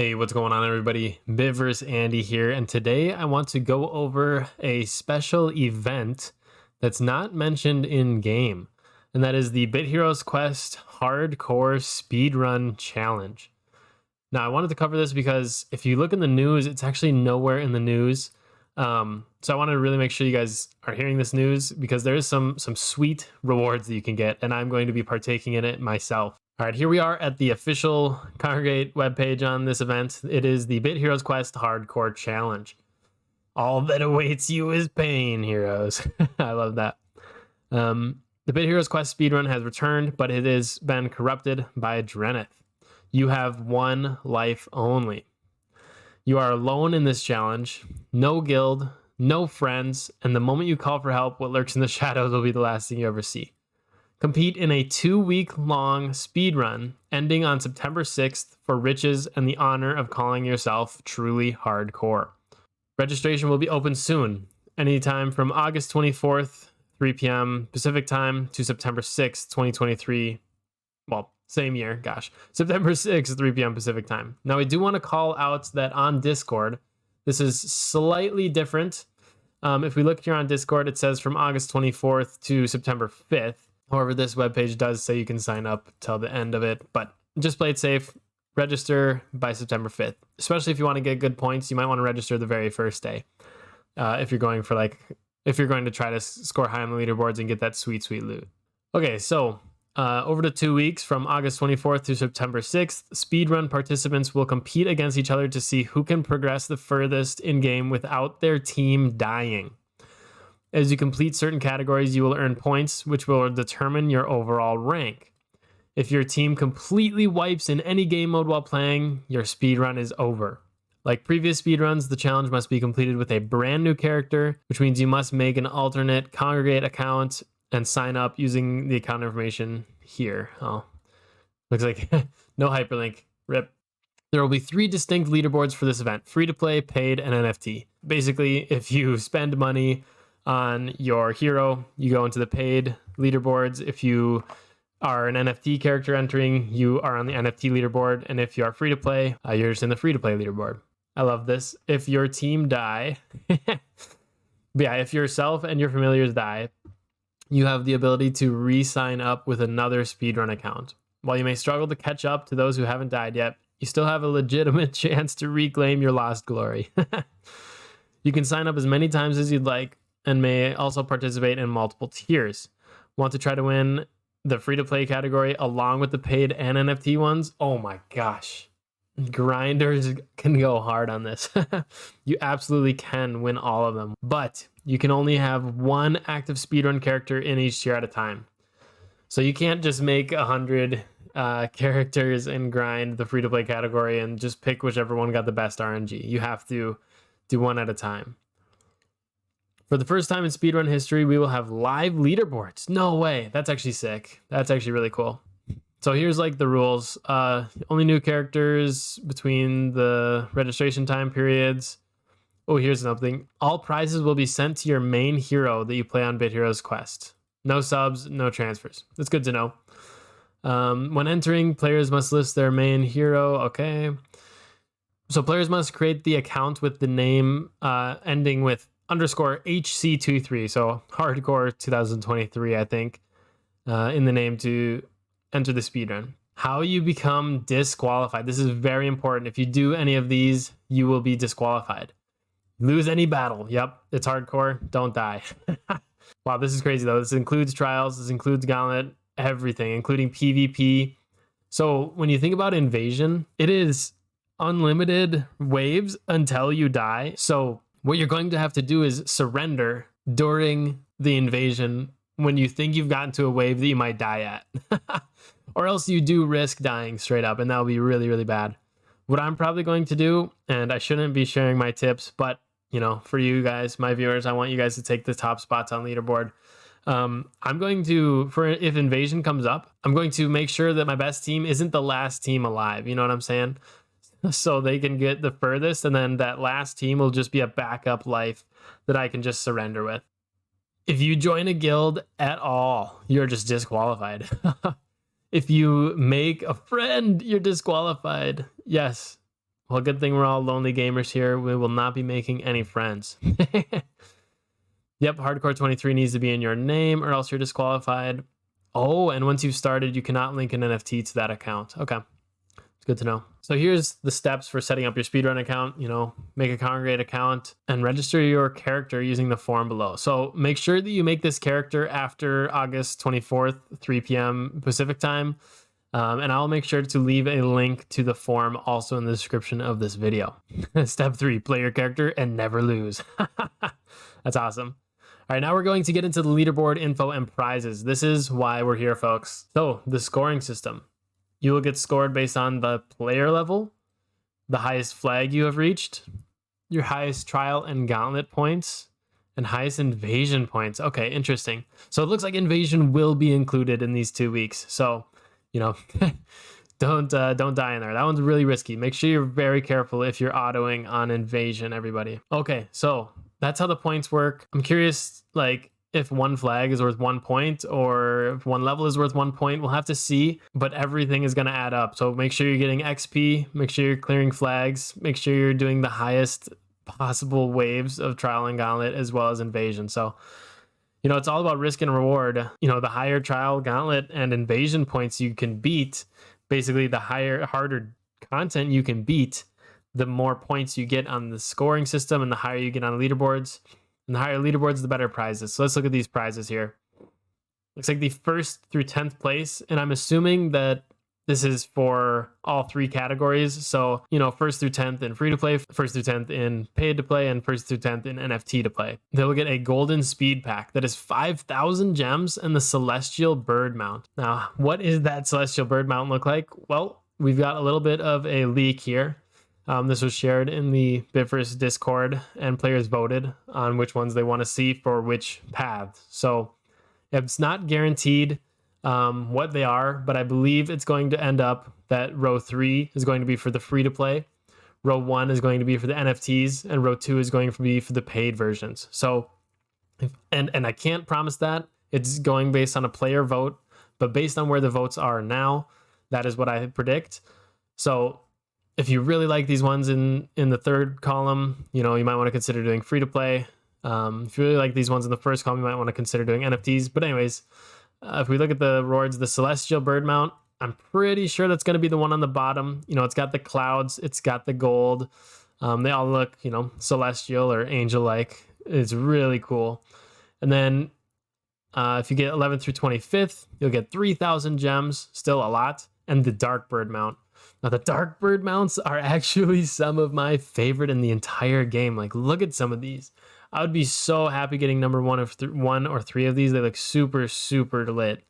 Hey, what's going on, everybody? Bit Heroes Andy here, and today I want to go over a special event that's not mentioned in game, and that is the Bit Heroes Quest Hardcore Speedrun Challenge. Now, I wanted to cover this because if you look in the news, it's actually nowhere in the news. So I wanted to really make sure you guys are hearing this news because there is some sweet rewards that you can get, and I'm going to be partaking in it myself. All right, here we are at the official Congregate webpage on this event. It is the Bit Heroes Quest Hardcore Challenge. All that awaits you is pain, heroes. I love that. The Bit Heroes Quest speedrun has returned, but it has been corrupted by Drenith. You have one life only. You are alone in this challenge, no guild, no friends, and the moment you call for help, what lurks in the shadows will be the last thing you ever see. Compete in a 2-week-long speedrun ending on September 6th for riches and the honor of calling yourself truly hardcore. Registration will be open soon, anytime from August 24th, 3 p.m. Pacific time to September 6th, 2023. Well, same year, gosh. September 6th, 3 p.m. Pacific time. Now, I do want to call out that on Discord, this is slightly different. If we look here on Discord, it says from August 24th to September 5th. However, this webpage does say you can sign up till the end of it, but just play it safe. Register by September 5th. Especially if you want to get good points, you might want to register the very first day. If you're going to try to score high on the leaderboards and get that sweet loot. Okay, so over the 2 weeks from August 24th to September 6th, speedrun participants will compete against each other to see who can progress the furthest in game without their team dying. As you complete certain categories, you will earn points, which will determine your overall rank. If your team completely wipes in any game mode while playing, your speedrun is over. Like previous speedruns, the challenge must be completed with a brand new character, which means you must make an alternate Congregate account and sign up using the account information here. Oh, looks like no hyperlink. Rip. There will be 3 distinct leaderboards for this event: free to play, paid, and NFT. Basically, if you spend money on your hero, you go into the paid leaderboards. If you are an NFT character entering, you are on the NFT leaderboard. And if you are free to play, you're just in the free to play leaderboard. I love this. If your team die, yeah, if yourself and your familiars die, you have the ability to re-sign up with another speedrun account. While you may struggle to catch up to those who haven't died yet, you still have a legitimate chance to reclaim your lost glory. You can sign up as many times as you'd like, and may also participate in multiple tiers. Want to try to win the free-to-play category along with the paid and NFT ones? Oh my gosh. Grinders can go hard on this. You absolutely can win all of them, but you can only have one active speedrun character in each tier at a time. So you can't just make 100 characters and grind the free-to-play category and just pick whichever one got the best RNG. You have to do one at a time. For the first time in speedrun history, we will have live leaderboards. No way. That's actually sick. That's actually really cool. So here's like the rules. Only new characters between the registration time periods. Oh, here's another thing. All prizes will be sent to your main hero that you play on Bit Heroes Quest. No subs, no transfers. That's good to know. When entering, players must list their main hero. Okay. So players must create the account with the name ending with _HC23, so hardcore 2023, I think, in the name to enter the speedrun. How you become disqualified. This is very important. If you do any of these, you will be disqualified. Lose any battle. Yep, it's hardcore. Don't die. Wow, this is crazy though. This includes trials, this includes gauntlet, everything, including PvP. So when you think about invasion, it is unlimited waves until you die. So what you're going to have to do is surrender during the invasion when you think you've gotten to a wave that you might die at. Or else you do risk dying straight up, and that'll be really, really bad. What I'm probably going to do, and I shouldn't be sharing my tips, but you know, for you guys, my viewers, I want you guys to take the top spots on leaderboard. I'm going to, if invasion comes up, I'm going to make sure that my best team isn't the last team alive. You know what I'm saying? So they can get the furthest, and then that last team will just be a backup life that I can just surrender with. If you join a guild at all, you're just disqualified. If you make a friend, you're disqualified. Yes. Well, good thing we're all lonely gamers here. We will not be making any friends. Yep, Hardcore 23 needs to be in your name or else you're disqualified. Oh, and once you've started, you cannot link an NFT to that account. Okay, it's good to know. So here's the steps for setting up your speedrun account. Make a Congregate account and register your character using the form below. So make sure that you make this character after August 24th, 3 p.m. Pacific time. And I'll make sure to leave a link to the form also in the description of this video. Step 3, play your character and never lose. That's awesome. All right, now we're going to get into the leaderboard info and prizes. This is why we're here, folks. So the scoring system. You will get scored based on the player level, the highest flag you have reached, your highest trial and gauntlet points, and highest invasion points. Okay, interesting. So it looks like invasion will be included in these 2 weeks. So, don't die in there. That one's really risky. Make sure you're very careful if you're autoing on invasion, everybody. Okay, so that's how the points work. I'm curious, if one flag is worth 1 point or if one level is worth 1 point. We'll have to see, but everything is going to add up. So make sure you're getting XP, make sure you're clearing flags, make sure you're doing the highest possible waves of trial and gauntlet as well as invasion. So, it's all about risk and reward. The higher trial, gauntlet, and invasion points you can beat, basically the harder content you can beat, the more points you get on the scoring system and the higher you get on leaderboards. And the higher leaderboards, the better prizes. So let's look at these prizes here. Looks like the 1st through 10th place, and I'm assuming that this is for all 3 categories. So, 1st through 10th in free to play, 1st through 10th in paid to play, and 1st through 10th in NFT to play. They'll get a golden speed pack that is 5,000 gems and the celestial bird mount. Now, what is that celestial bird mount look like? Well, we've got a little bit of a leak here. This was shared in the Bitverse Discord, and players voted on which ones they want to see for which paths. So it's not guaranteed what they are, but I believe it's going to end up that row 3 is going to be for the free to play, row 1 is going to be for the NFTs, and row 2 is going to be for the paid versions. So, and I can't promise that. It's going based on a player vote, but based on where the votes are now, that is what I predict. So if you really like these ones in the 3rd column, you might want to consider doing free to play. If you really like these ones in the 1st column, you might want to consider doing NFTs. But anyways, if we look at the rewards, the celestial bird mount, I'm pretty sure that's going to be the one on the bottom. It's got the clouds, it's got the gold. They all look, celestial or angel-like. It's really cool. And then if you get 11th through 25th, you'll get 3,000 gems, still a lot, and the dark bird mount. Now, the dark bird mounts are actually some of my favorite in the entire game. Look at some of these. I would be so happy getting number 1 or 3 of these. They look super, super lit.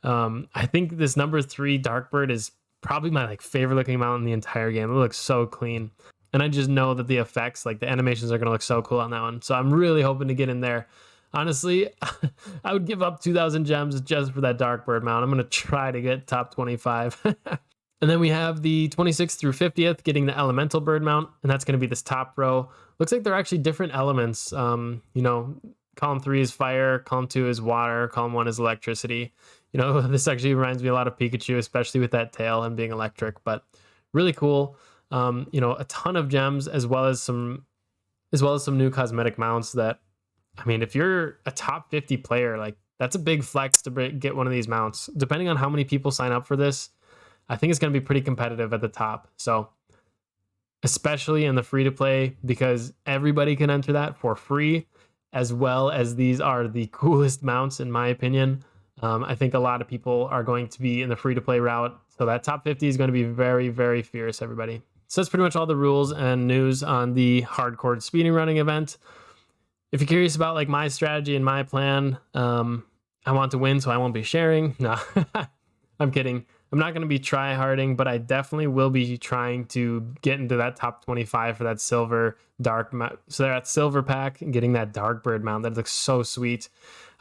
I think this number 3 dark bird is probably my favorite looking mount in the entire game. It looks so clean. And I just know that the effects, the animations are going to look so cool on that one. So I'm really hoping to get in there. Honestly, I would give up 2,000 gems just for that dark bird mount. I'm going to try to get top 25. And then we have the 26th through 50th getting the elemental bird mount, and that's going to be this top row. Looks like they're actually different elements. Column 3 is fire, column 2 is water, column 1 is electricity. This actually reminds me a lot of Pikachu, especially with that tail and being electric, but really cool. A ton of gems as well as some new cosmetic mounts that, if you're a top 50 player, that's a big flex to get one of these mounts. Depending on how many people sign up for this, I think it's going to be pretty competitive at the top. So especially in the free to play, because everybody can enter that for free, as well as these are the coolest mounts in my opinion. I think a lot of people are going to be in the free to play route. So that top 50 is going to be very, very fierce, everybody. So that's pretty much all the rules and news on the hardcore speedrunning event. If you're curious about my strategy and my plan, I want to win, so I won't be sharing. No, I'm kidding. I'm not going to be try-harding, but I definitely will be trying to get into that top 25 for that silver dark mount. So that silver pack and getting that dark bird mount. That looks so sweet.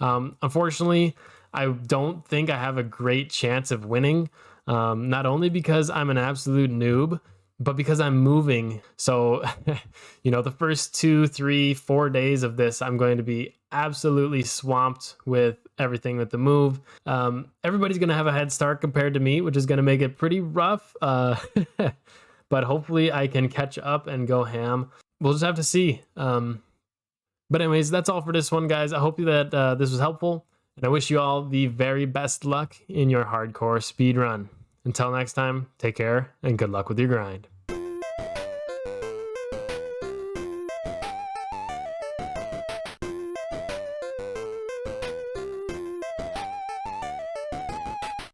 Unfortunately, I don't think I have a great chance of winning. Not only because I'm an absolute noob, but because I'm moving. So, the first 2, 3, 4 days of this, I'm going to be absolutely swamped with everything with the move. Everybody's going to have a head start compared to me, which is going to make it pretty rough. but hopefully I can catch up and go ham. We'll just have to see. But anyways, that's all for this one, guys. I hope that this was helpful, and I wish you all the very best luck in your hardcore speedrun. Until next time, take care and good luck with your grind.